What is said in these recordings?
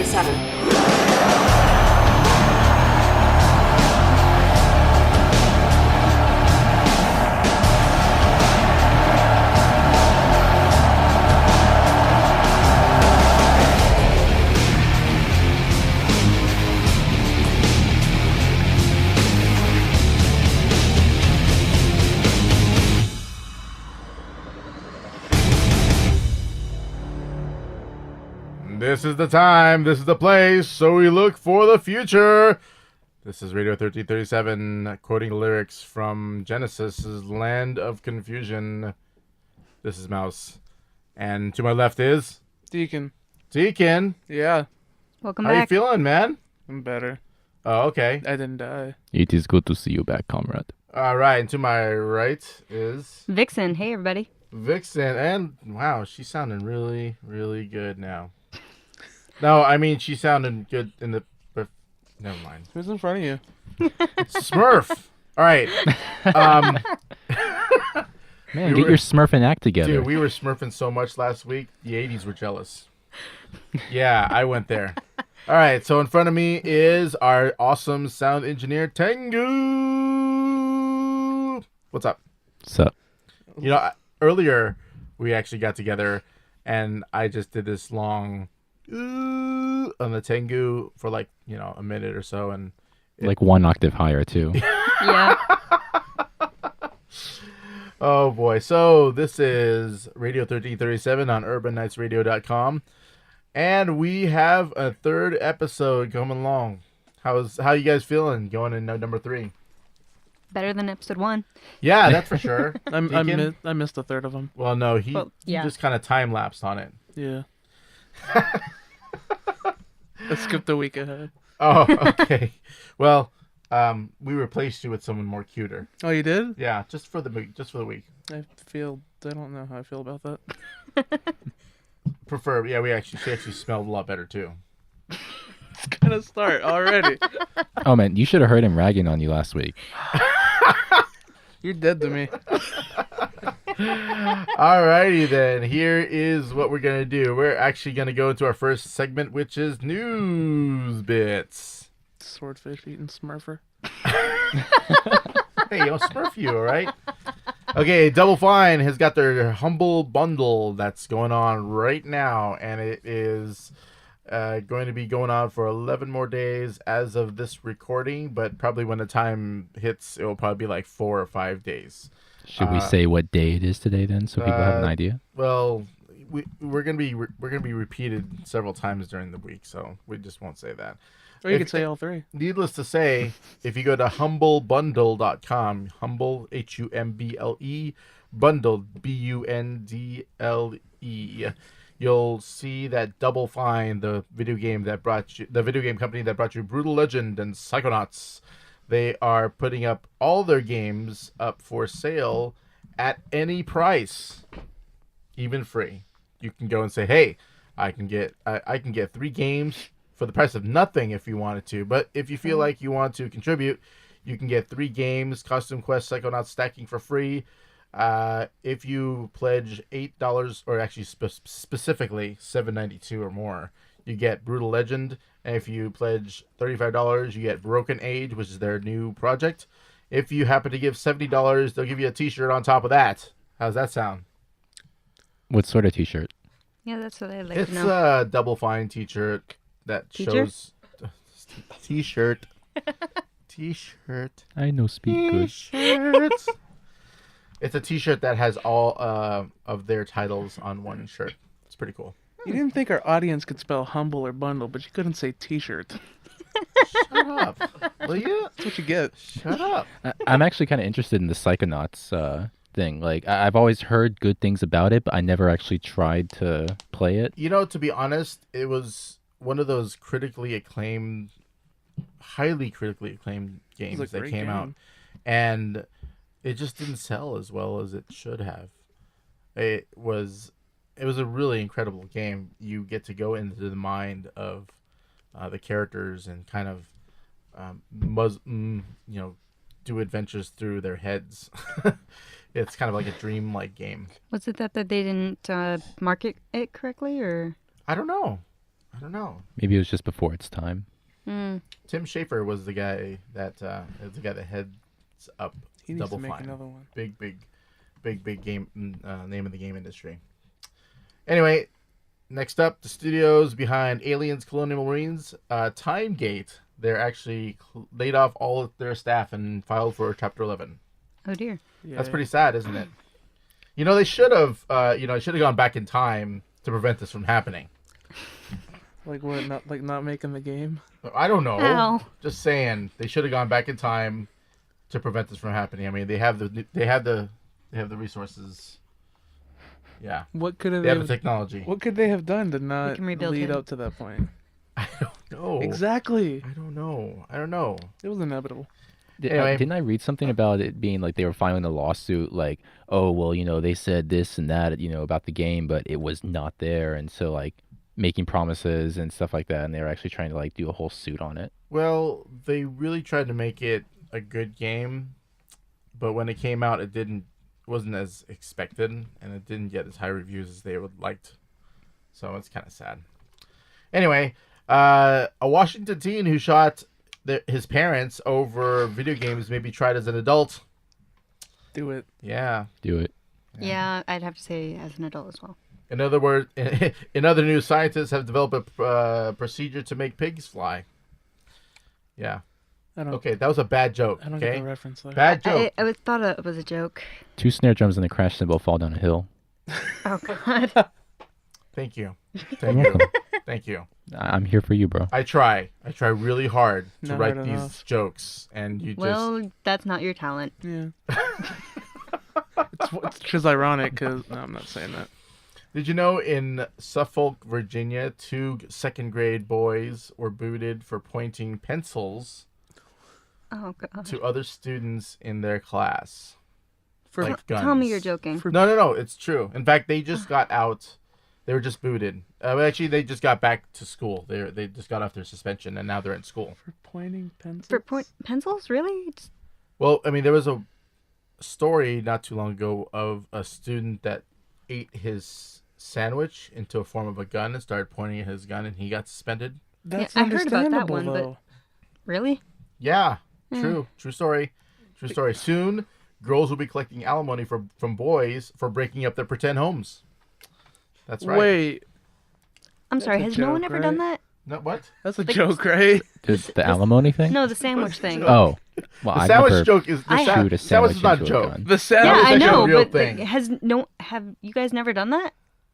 Radio1337. This is the time, this is the place, so we look for the future. This is Radio 1337, quoting lyrics from Genesis' Land of Confusion. This is Mouse. And to my left is... Deacon. Deacon. Yeah. Welcome How back. you feeling, man? I'm better. Oh, okay. I didn't die. It is good to see you back, comrade. All right, and to my right is... Vixen. Hey, everybody. Vixen. And, wow, she's sounding really, really good now. No, I mean, she's sounding good in the... But never mind. Who's in front of you? Smurf. All right. Man, get your Smurfin act together. Dude, we were smurfing so much last week, the 80s were jealous. Yeah, I went there. All right, so in front of me is our awesome sound engineer, Tengu. What's up? What's up? You know, earlier we actually got together, and I just did this long on the Tengu for like, a minute or so, and Like one octave higher, too. Yeah. Oh boy. So this is Radio 1337 on urbannightsradio.com. And we have a third episode coming along. How you guys feeling going in number 3? Better than episode 1. Yeah, that's for sure. I Deacon? missed a third of them. Well, no, he yeah. just kind of time lapsed on it. Yeah. I skipped a week ahead. Oh, okay. Well, we replaced you with someone more cuter. Oh, you did? Yeah, just for the week. I don't know how I feel about that. Prefer. Yeah, she actually smelled a lot better too. It's gonna start already. Oh, man, you should have heard him ragging on you last week. You're dead to me. Alrighty then, here is what we're gonna do. We're actually gonna go into our first segment, which is news bits. Swordfish eating Smurfer. Hey, I'll smurf you, alright? Okay, Double Fine has got their Humble Bundle that's going on right now, and it is going to be going on for 11 more days as of this recording, but probably when the time hits, it will probably be like 4 or 5 days. Should we say what day it is today, then, so people have an idea? Well, we're gonna be repeated several times during the week, so we just won't say that. Or you could say all 3. Needless to say, if you go to humblebundle.com, humble HUMBLE, bundle BUNDLE, you'll see that Double Fine, the video game company that brought you Brutal Legend and Psychonauts, they are putting up all their games up for sale at any price, even free. You can go and say, "Hey, I can get 3 games for the price of nothing if you wanted to." But if you feel like you want to contribute, you can get 3 games, Custom Quest, Psychonauts stacking for free. If you pledge $8, or actually specifically $7.92 or more, you get Brutal Legend. And if you pledge $35, you get Broken Age, which is their new project. If you happen to give $70, they'll give you a t-shirt on top of that. How's that sound? What sort of t-shirt? Yeah, that's what I'd like It's to know. a Double Fine t-shirt that Teacher? shows... T-shirt. T-shirt. I know speak good. T-shirt. It's a t-shirt that has all of their titles on one shirt. It's pretty cool. You didn't think our audience could spell humble or bundle, but you couldn't say t-shirt. Shut up. Will you? That's what you get. Shut up. I'm actually kind of interested in the Psychonauts thing. Like, I've always heard good things about it, but I never actually tried to play it. To be honest, it was one of those highly critically acclaimed games that came out. And it just didn't sell as well as it should have. It was a really incredible game. You get to go into the mind of the characters and kind of do adventures through their heads. It's kind of like a dream-like game. Was it that they didn't market it correctly, or? I don't know. I don't know. Maybe it was just before its time. Mm. Tim Schafer was the guy that heads up He needs Double to make Fine. another one. Big game name of the game industry. Anyway, next up, the studios behind Aliens, Colonial Marines, Timegate. They're actually laid off all of their staff and filed for Chapter 11. Oh dear. That's pretty sad, isn't it? You know, they should have gone back in time to prevent this from happening. Like what? Not making the game? I don't know. Ow. Just saying, they should have gone back in time to prevent this from happening. I mean, they have the resources. Yeah, What could they have the technology. What could they have done to not can rebuild lead him. up to that point? I don't know. Exactly. I don't know. It was inevitable. Anyway. Didn't I read something about it being like they were filing a lawsuit, like, oh, well, they said this and that, about the game, but it was not there, and so like making promises and stuff like that, and they were actually trying to like do a whole suit on it. Well, they really tried to make it a good game, but when it came out, wasn't as expected, and it didn't get as high reviews as they would liked. So it's kind of sad. Anyway, a Washington teen who shot his parents over video games may be tried as an adult. Do it. Yeah. Do it. Yeah, I'd have to say as an adult as well. In other words, in other news, scientists have developed a procedure to make pigs fly. Yeah. Okay, that was a bad joke. I don't okay? get the reference there. Bad joke. I thought it was a joke. 2 snare drums and a crash cymbal fall down a hill. Oh God. Thank you. You're welcome. Thank you. I'm here for you, bro. I try really hard to Never write heard these enough. jokes, and you just... Well, that's not your talent. Yeah. it's just ironic because no, I'm not saying that. Did you know in Suffolk, Virginia, 2 second-grade boys were booted for pointing pencils Oh God. to other students in their class? For Like guns. Tell me you're joking. No, it's true. In fact, they just got out. They were just booted. Actually, they just got back to school. They just got off their suspension, and now they're in school. pointing pencils. For pencils, really? It's- Well, I mean, there was a story not too long ago of a student that ate his sandwich into a form of a gun and started pointing at his gun, and he got suspended. That's I heard about that understandable, one, but- though. Really? Yeah, true story. Soon, girls will be collecting alimony from boys for breaking up their pretend homes. That's right. Wait, I'm sorry. a Has no one joke, ever done that? No, what? that's a joke, right? The alimony thing? No, the sandwich thing. Oh. Well, The I sandwich never joke is I shoot a sandwich is not a into a joke. gun. The Yeah, sandwich. was I actually a know, real but thing. have you guys never done that?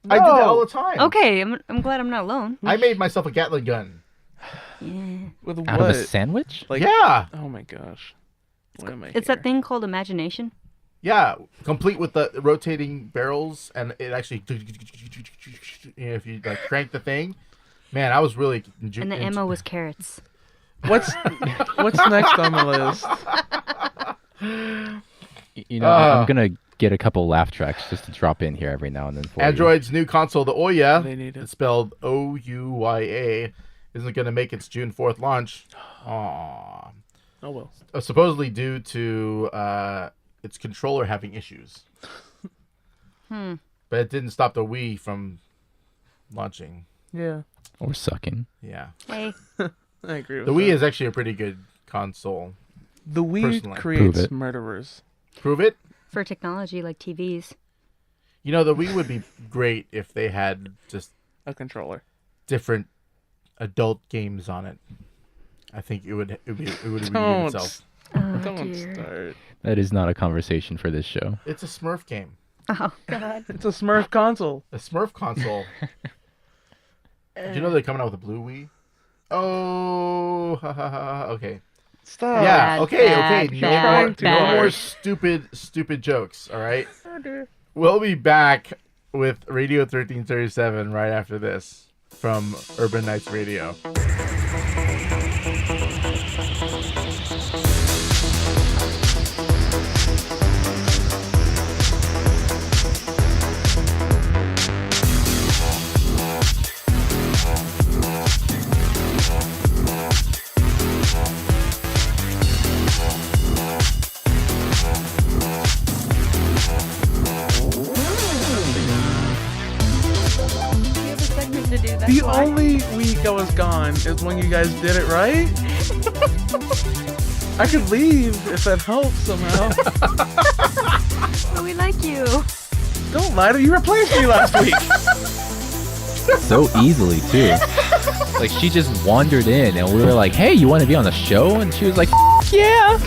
I do that No. all the time. Okay, I'm glad I'm not alone. I made myself a Gatling gun. Yeah. With Out what? of a sandwich? Like, Yeah, oh my gosh. What am I It's that thing called imagination. yeah, complete with the rotating barrels, and it actually, if you like crank the thing, man, I was really. And the ammo was carrots. What's next on the list? I'm going to get a couple laugh tracks just to drop in here every now and then for you. Android's new console, the Ouya, They need it. it's spelled Ouya, isn't going to make its June 4th launch. Aww. Oh well. Supposedly due to its controller having issues. But it didn't stop the Wii from launching. Yeah, Or sucking. Yeah. Hey. I agree with The Wii that. is actually a pretty good console. The Wii personally. creates Prove it. murderers. Prove it? For technology like TVs. You know, the Wii would be great if they had just A controller. different adult games on it. I think it would redeem Don't. itself. Oh, Don't dear. start. That is not a conversation for this show. It's a Smurf game. Oh, God. It's a Smurf console. A Smurf console. Did you know they're coming out with a blue Wii? Oh, ha, ha, ha, okay. Stop. Yeah, Bad, okay. bad, No bad, more bad. stupid jokes, all right? We'll be back with Radio 1337 right after this from Urban Nights Radio. We have a segment to do. That's The why. only Wii on is when you guys did it right. I could leave if that helps somehow. But we like you. Don't lie to me. You replaced me last week. So easily too. Like she just wandered in, and we were like, "Hey, you want to be on the show?" And she was like, "Yeah."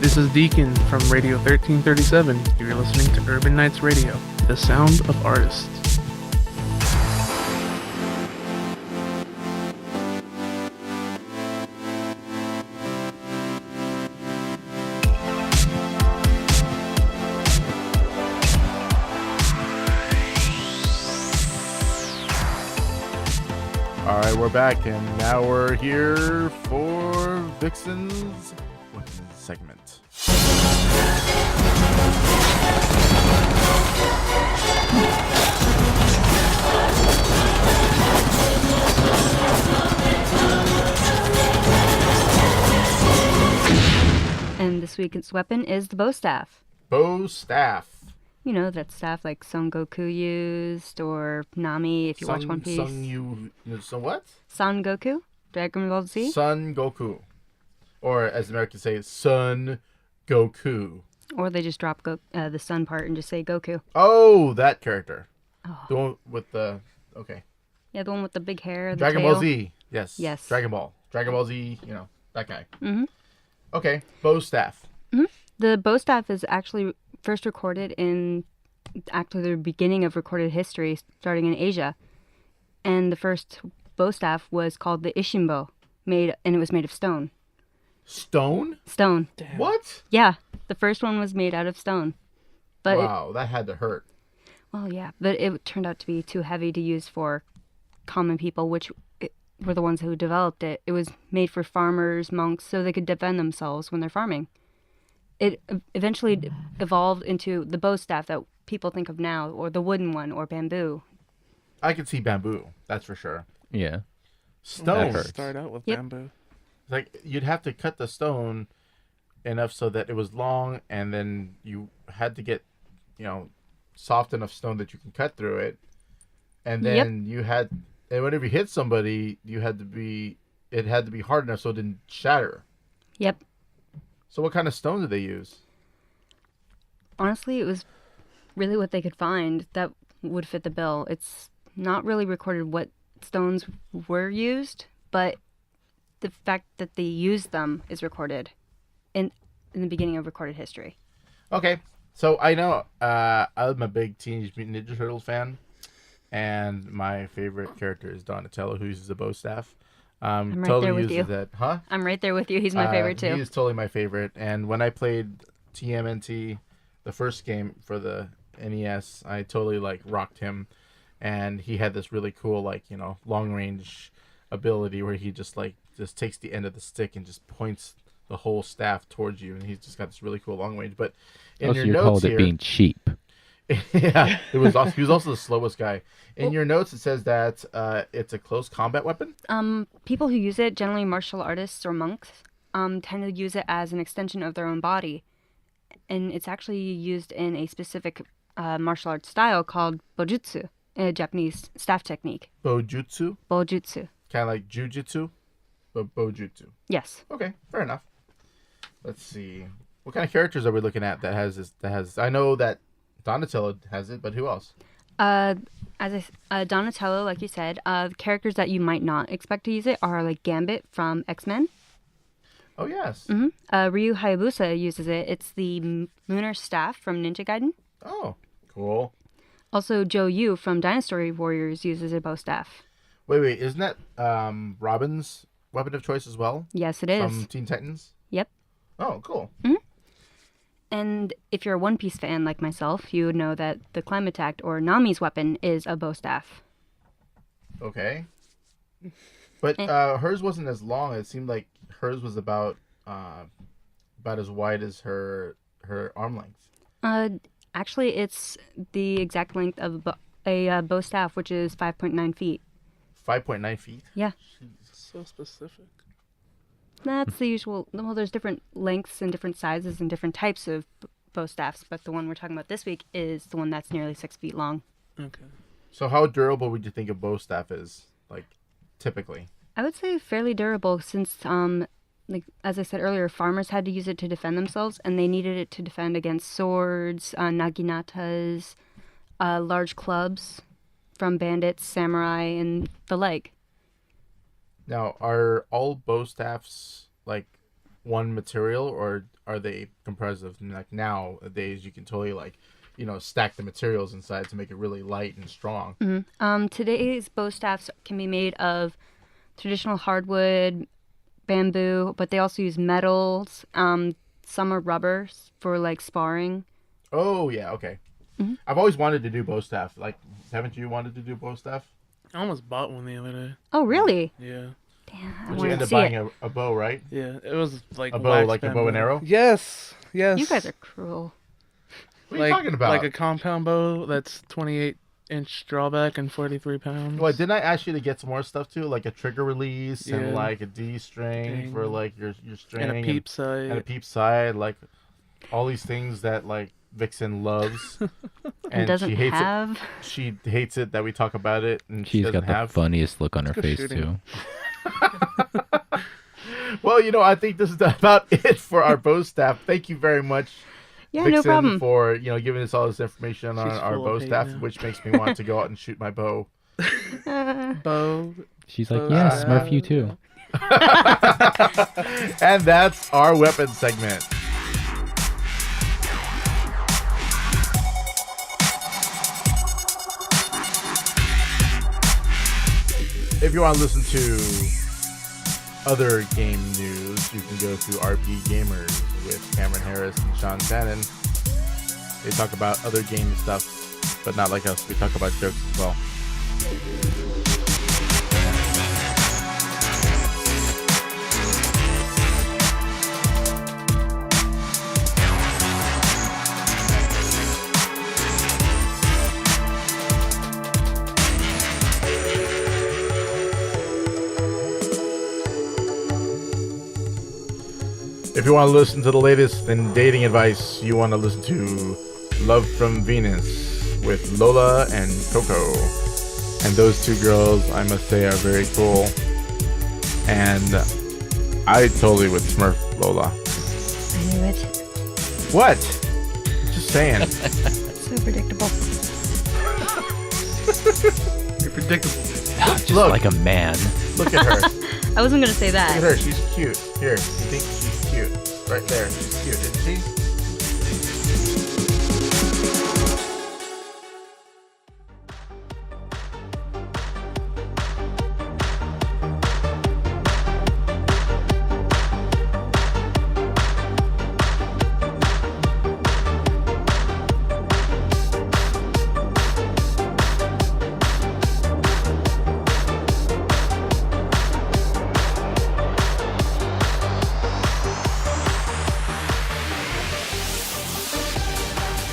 This is Deacon from Radio 1337. You're listening to Urban Nights Radio, the sound of artists. All right, we're back, and now we're here for Vixen's weapons segment. And this week's weapon is the bow staff. Bow staff. You know, that staff like Son Goku used, or Nami if you watch One Piece. So what? Son Goku? Dragon Ball Z? Son Goku. Or as Americans say, Son Goku. Or they just drop the sun part and just say Goku. Oh, that character. Oh. The one with the... Okay. Yeah, the one with the big hair, the Dragon tail. Ball Z. Yes. Yes. Dragon Ball. Dragon Ball Z, you know, that guy. Mm-hmm. Okay, bow staff. Mm-hmm. The bow staff is actually first recorded in actually the beginning of recorded history, starting in Asia. And the first bow staff was called the Ishinbo, and it was made of stone. Stone? Stone. Damn. What? Yeah, the first one was made out of stone. But Wow, that had to hurt. well, yeah, but it turned out to be too heavy to use for common people, which were the ones who developed it. It was made for farmers, monks, so they could defend themselves when they're farming. It eventually evolved into the bow staff that people think of now, or the wooden one, or bamboo. I could see bamboo, that's for sure. Yeah. Stone. hurts. Start out with Yep. bamboo. Like, you'd have to cut the stone enough so that it was long, and then you had to get, you know, soft enough stone that you can cut through it. And then and whenever you hit somebody, it had to be hard enough so it didn't shatter. Yep. So what kind of stone did they use? Honestly, it was really what they could find that would fit the bill. It's not really recorded what stones were used, but the fact that they used them is recorded in the beginning of recorded history. Okay, so I know I'm a big Teenage Mutant Ninja Turtles fan, and my favorite character is Donatello, who uses a bow staff. I'm right totally there with uses you. that, huh? I'm right there with you. He's my favorite too. He is totally my favorite. And when I played TMNT, the first game for the NES, I totally rocked him, and he had this really cool long range ability where he just takes the end of the stick and just points the whole staff towards you, and he's just got this really cool long range. But in your you notes called here, it being cheap. yeah, he was also the slowest guy. In your notes, it says that it's a close combat weapon. People who use it, generally martial artists or monks, tend to use it as an extension of their own body, and it's actually used in a specific martial arts style called bojutsu, a Japanese staff technique. Bojutsu, Bojutsu. kind of like jujitsu, but bojutsu. Yes. Okay, fair enough. Let's see. What kind of characters are we looking at that has this? I know that Donatello has it, but who else? Donatello, like you said, characters that you might not expect to use it are like Gambit from X-Men. Oh, yes. Mm-hmm. Ryu Hayabusa uses it. It's the lunar staff from Ninja Gaiden. Oh, cool. Also, Joe Yu from Dynasty Warriors uses a bow staff. Wait, isn't that Robin's weapon of choice as well? Yes, it is. From Teen Titans? Yep. Oh, cool. And if you're a One Piece fan like myself, you would know that the Climate Attack or Nami's weapon is a bow staff. Okay. But hers wasn't as long. It seemed like hers was about as wide as her arm length. Actually, it's the exact length of a bow staff, which is 5.9 feet. 5.9 feet? Yeah. So specific. That's the usual. Well, there's different lengths and different sizes and different types of bow staffs, but the one we're talking about this week is the one that's nearly 6 feet long. Okay. So how durable would you think a bow staff is, like, typically? I would say fairly durable since, like as I said earlier, farmers had to use it to defend themselves, and they needed it to defend against swords, naginatas, large clubs from bandits, samurai, and the like. Now, are all bow staffs, like, one material, or are they comprised of, like, nowadays you can totally, like, stack the materials inside to make it really light and strong? Mm-hmm. Today's bow staffs can be made of traditional hardwood, bamboo, but they also use metals. Some are rubbers for, like, sparring. Oh, yeah, okay. Mm-hmm. I've always wanted to do bow staff. Like, haven't you wanted to do bow staff? I almost bought one the other day. Oh, really? Yeah. Damn, but you ended up buying a bow, right? Yeah, it was like a bow, like a bow and arrow? Yes. You guys are cruel. What are you talking about? Like a compound bow that's 28-inch drawback and 43 pounds. Well, didn't I ask you to get some more stuff too? Like a trigger release and like a D string for like your string. And a peep sight. And a peep sight. Like all these things that like Vixen loves. And doesn't she hates have. It. She hates it that we talk about it. And she's got the funniest look on her face too. Well, I think this is about it for our bow staff. Thank you very much. Yeah, Vixen, no problem. For giving us all this information on our bow staff, which makes me want to go out and shoot my bow. Bow. She's like, yeah, Smurf you too. And that's our weapon segment. If you want to listen to other game news, you can go to RP Gamers with Cameron Harris and Sean Shannon. They talk about other game stuff, but not like us. We talk about jokes as well. If you want to listen to the latest in dating advice, you want to listen to Love from Venus with Lola and Coco. And those two girls, I must say, are very cool. And I totally would Smurf Lola. I knew it. What? Just saying. So predictable. You're predictable. Just like a man. Look at her. I wasn't going to say that. Look at her. She's cute. Here, you think she's cute? Right there. She's cute, isn't she?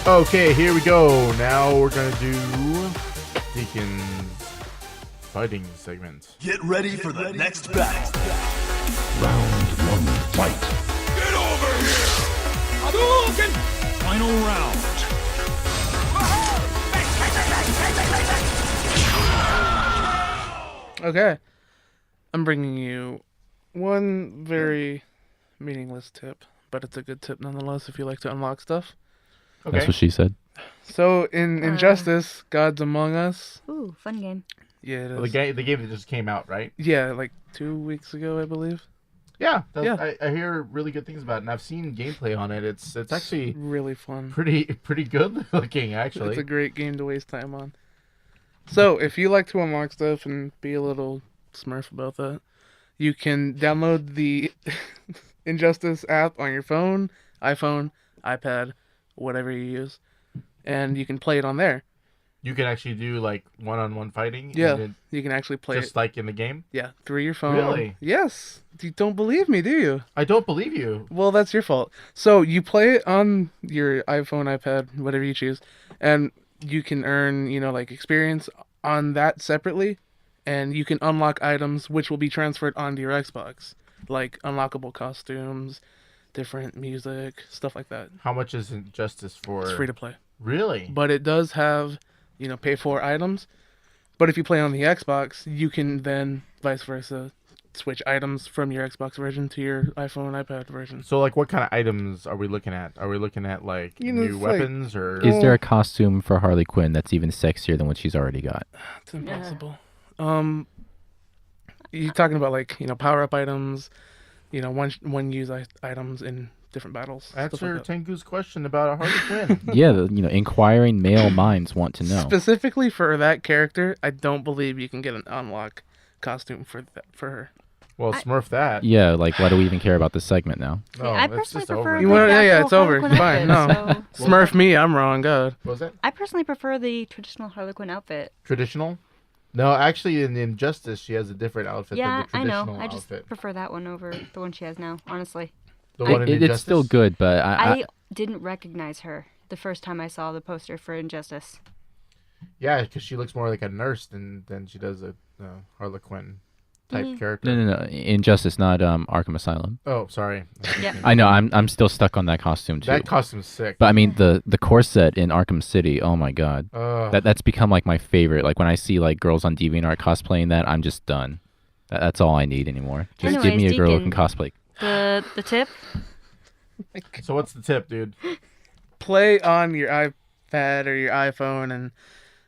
Okay, here we go. Now we're going to do Deacon's fighting segment. Get ready for the next battle. Round one, fight. Get over here! Hadouken! Final round. Okay. I'm bringing you one very meaningless tip, but it's a good tip nonetheless if you like to unlock stuff. Okay. That's what she said. So in Injustice, Gods Among Us. Ooh, fun game. Yeah, it is. Well, the game that just came out, right? Yeah, like 2 weeks ago, I believe. Yeah, Yeah. I hear really good things about it, and I've seen gameplay on it. It's actually really fun. pretty good looking, actually. It's a great game to waste time on. So, if you like to unlock stuff and be a little smurf about that, you can download the Injustice app on your phone, iPhone, iPad, whatever you use, and you can play it on there. You can actually do like one-on-one fighting. Yeah, and you can actually play just it. like in the game. Yeah, through your phone. Really? Yes. You don't believe me, do you? I don't believe you. Well, that's your fault. So you play it on your iPhone, iPad, whatever you choose, and you can earn, like experience on that separately, and you can unlock items which will be transferred onto your Xbox, like unlockable costumes, different music, stuff like that. How much is Injustice for? It's free to play. Really? But it does have, pay for items. But if you play on the Xbox, you can then, vice versa, switch items from your Xbox version to your iPhone, iPad version. So, like, what kind of items are we looking at? Are we looking at, like, new it's like- weapons or... Is there a costume for Harley Quinn that's even sexier than what she's already got? It's impossible. You're talking about, like, power-up items, one-use items in different battles. stuff Answer like that. Tengu's question about a Harley Quinn. Yeah, inquiring male minds want to know. Specifically for that character, I don't believe you can get an unlock costume for her. Well, Smurf that. Yeah, like why do we even care about this segment now? No, I it's personally just prefer over. You the want? Yeah, actual it's over. Harley Quinn Fine. outfit, No, so- Smurf me. I'm wrong. God. What was that? I personally prefer the traditional Harley Quinn outfit. Traditional? No, actually, in Injustice, she has a different outfit Yeah, than I the know. traditional I just outfit. prefer that one over the one she has now, honestly. The one in It's still Injustice? good, but I didn't recognize her the first time I saw the poster for Injustice. Yeah, because she looks more like a nurse than she does a Harley Quinn type character. no, Injustice, not Arkham Asylum. Oh, sorry. Yeah. I know, I'm still stuck on that costume too. That costume's sick. But I mean the corset in Arkham City, oh my god. That's become like my favorite. Like when I see like girls on DeviantArt cosplaying that, I'm just done. That's all I need anymore. Just give me Anyways, a girl who Deacon. can cosplay. The tip? So what's the tip, dude? Play on your iPad or your iPhone and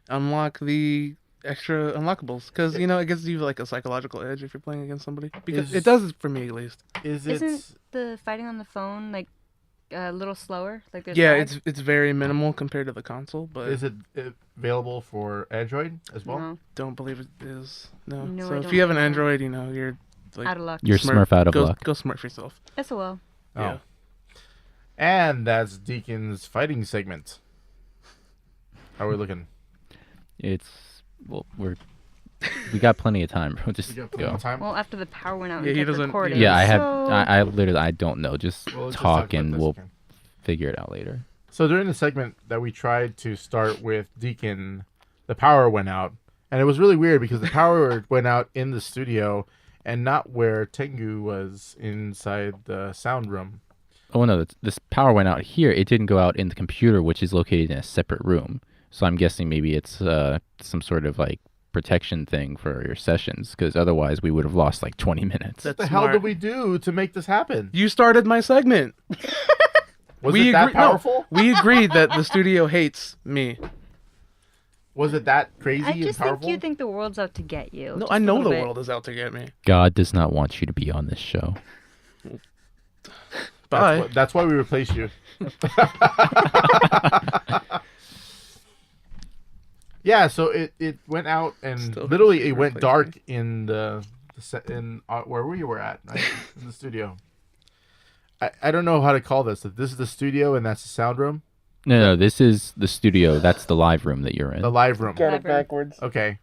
unlock the extra unlockables because it gives you like a psychological edge if you're playing against somebody. Because it does for me at least. Isn't the fighting on the phone like a little slower? Like there's Yeah, lag? it's very minimal compared to the console, but Is it available for Android as well? No, don't believe it is. No. No, So I if don't you have an think so. Android, you're like out of luck. You're Smurf out of go, luck. Go Smurf yourself. SOL. Oh. Yeah. And that's Deacon's fighting segment. How are we looking? We got plenty of time, bro. Just We got plenty go. of time? Well, after the power went out Yeah, and he kept doesn't- recording. Yeah, I have. so- I literally I don't know. Just Well, let's just talk about and this, we'll okay. figure it out later. So during the segment that we tried to start with Deacon, the power went out. And it was really weird because the power went out in the studio and not where Tengu was inside the sound room. Oh no, this power went out here. It didn't go out in the computer, which is located in a separate room. So I'm guessing maybe it's some sort of like protection thing for your sessions, because otherwise we would have lost like 20 minutes. What That's the hell smart. did we do to make this happen? You started my segment. Was it that powerful? No, we agreed that the studio hates me. Was it that crazy I and just powerful? think you think the world's out to get you. No, just I a know little the bit. world is out to get me. God does not want you to be on this show. Bye. That's why we replaced you. Yeah, so it went out and Still literally it went replaced dark in the set in where we were at, right? In the studio. I don't know how to call this. If this is the studio and that's the sound room, No, this is the studio. That's the live room that you're in. the live room. Got it Live room. backwards. Okay,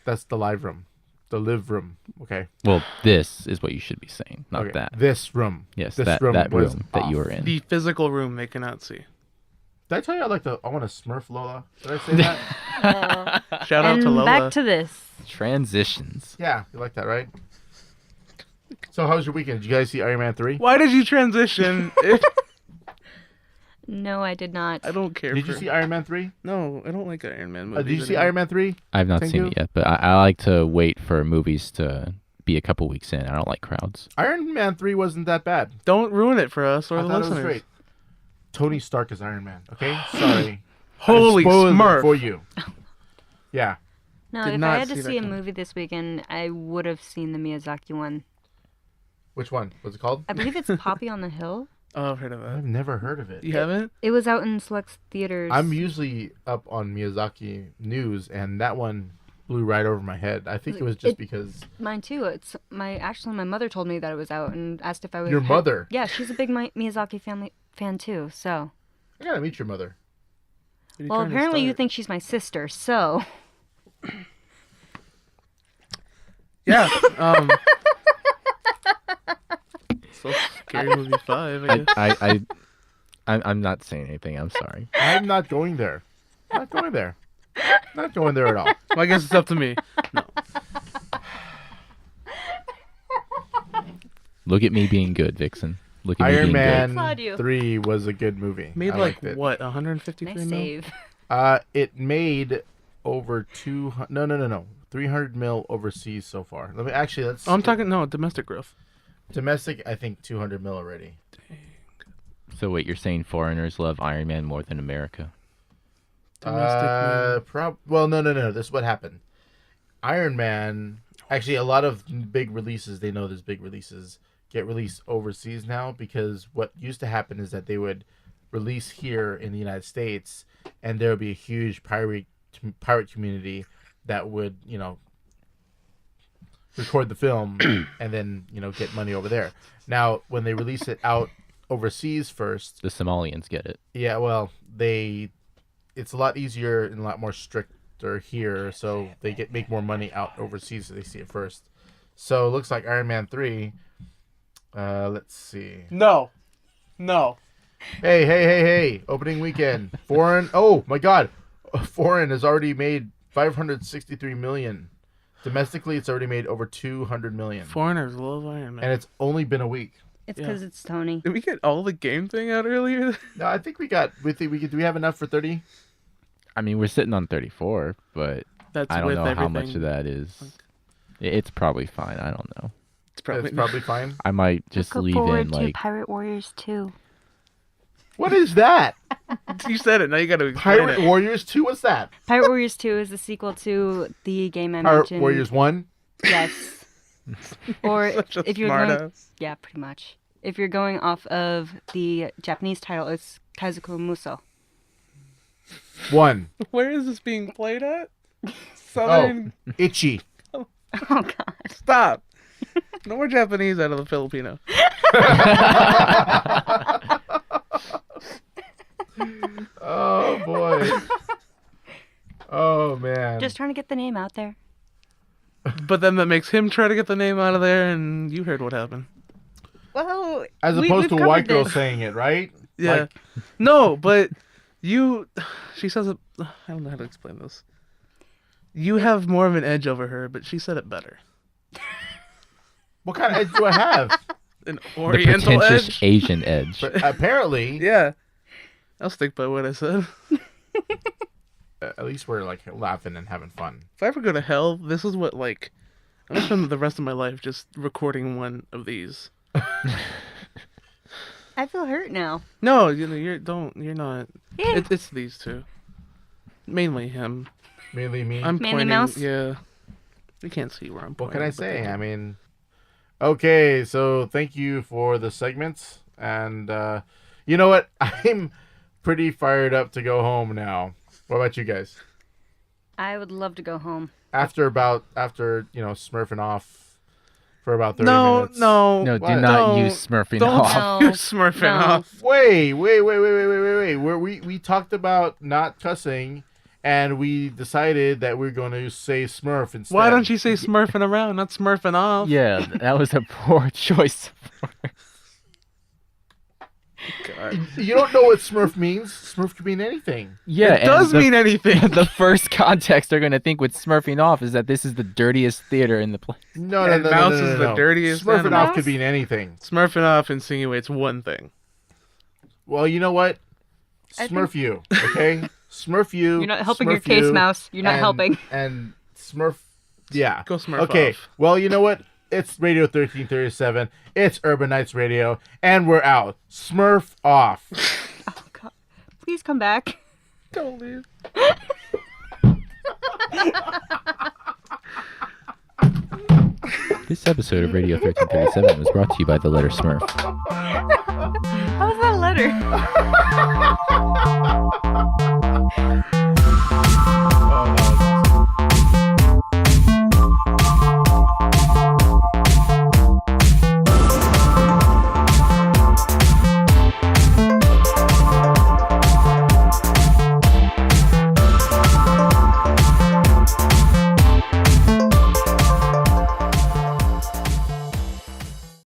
that's the live room, the live room. Okay, Well, this is what you should be saying, not okay. that. This room. Yes, this that room was room that you off. were in. The physical room they cannot see. Did I tell you I want to Smurf Lola? Did I say that? Shout out And to Lola. back to this. Transitions. Yeah, you like that, right? So how was your weekend? Did you guys see Iron Man 3? Why did you transition? No, I did not. I don't care. Did you for... see Iron Man 3? No, I don't like Iron Man movies. Did you see anymore. Iron Man 3? I've not Thank seen you. it yet, but I like to wait for movies to be a couple weeks in. I don't like crowds. Iron Man 3 wasn't that bad. Don't ruin it for us or I the thought listeners. it was great. Tony Stark is Iron Man, okay? Sorry. Holy I spoiled it Smurf! for you. Yeah. No, Did if not I had to see that see a coming. movie this weekend, I would have seen the Miyazaki one. Which one? What's it called? I believe it's Poppy on the Hill. Oh, I've heard of that. I've never heard of it. You haven't? It was out in select theaters. I'm usually up on Miyazaki news, and that one blew right over my head. I think it was just because... Mine too. It's my mother told me that it was out and asked if I was. Your mother? Yeah, she's a big Miyazaki fan too. So I gotta meet your mother. Well, apparently you think she's my sister, so... Yeah. So Scary Movie 5, I guess. I'm not saying anything. I'm sorry. I'm not going there. Not going there. Not going there at all. Well, I guess it's up to me. No. Look at me being good, Vixen. Look at me Iron being Applaud Man you. 3 was a good movie. Made I like, liked it. what, 153 Nice mil? save. It made over 200. No. 300 mil overseas so far. Let's. Oh, I'm talking, no, domestic growth. domestic. I think 200 mil already. good. So wait, you're saying foreigners love Iron Man more than America? Domestic Well, no. This is what happened. Iron Man. Actually, a lot of big releases. They know there's big releases get released overseas now because what used to happen is that they would release here in the United States, and there would be a huge pirate community that would, record the film and then, get money over there. Now, when they release it out overseas first, The Somalians get it. yeah, well, it's a lot easier and a lot more stricter here, so they make more money out overseas, so they see it first. So it looks like Iron Man 3. Let's see. No. Hey! Opening weekend. Foreign. Oh my God, Foreign has already made 563 million. Domestically, it's already made over 200 million. Foreigners love Iron Man. And it's only been a week. It's because it's Tony. Did we get all the game thing out earlier? No, I think we think we could. Do we have enough for 30? I mean, we're sitting on 34, but That's I don't with know everything. how much of that is. It's probably fine. I don't know. It's probably, It's probably fine. I might just Look leave forward in to like Pirate Warriors 2. What is that? You said it. Now you got to explain Pirate it. Warriors 2? What's that? Pirate Warriors 2 is the sequel to the game I Pirate mentioned. Warriors 1? Yes. Or Such a if you're smart going... ass. Yeah, pretty much. If you're going off of the Japanese title, it's Kaizoku Muso. 1. Where is this being played at? Oh, Southern. Itchy. Oh, God. Stop. No more Japanese out of the Filipino. Oh, boy. Oh, man. Just trying to get the name out there. But then that makes him try to get the name out of there, and you heard what happened. Well, As opposed to a white girl saying it, right? Yeah. Like- No, but you... She says it... I don't know how to explain this. You have more of an edge over her, but she said it better. What kind of edge do I have? An the oriental pretentious edge? Asian edge. But apparently, Yeah. I'll stick by what I said. at least we're like laughing and having fun. If I ever go to hell, this is what, like... I'm going to spend the rest of my life just recording one of these. I feel hurt now. No, you're not. Yeah. It's these two. Mainly him. Mainly me. I'm Mainly pointing, Mouse? Yeah. You can't see where I'm What pointing. can I but say? they- I mean, okay, so thank you for the segments. And you know what? I'm pretty fired up to go home now. What about you guys? I would love to go home. After smurfing off for about 30 No, minutes. no. No, What? do not Don't- use Smurfing Don't off. No. use Smurfing No. off. Wait. We talked about not cussing, and we decided that we're going to say Smurf instead. Why don't you say Smurfing around, not Smurfing off? Yeah, that was a poor choice. God. You don't know what Smurf means. Smurf could mean anything. Yeah, It does mean anything. the first context they're gonna think with Smurfing off is that this is the dirtiest theater in the place. No. And Mouse is the dirtiest Smurfing animal. off could mean anything. Smurfing off insinuates one thing. Well, you know what? I Smurf you, okay? Smurf you. You're not helping Smurf your case, you, Mouse. You're not and- helping. And Smurf, yeah. Go Smurf Okay, off. well, you know what? It's Radio 1337. It's Urban Nights Radio, and we're out. Smurf off. Oh, God. Please come back. Don't leave. This episode of Radio 1337 was brought to you by the letter Smurf. How was that a letter? Oh, that was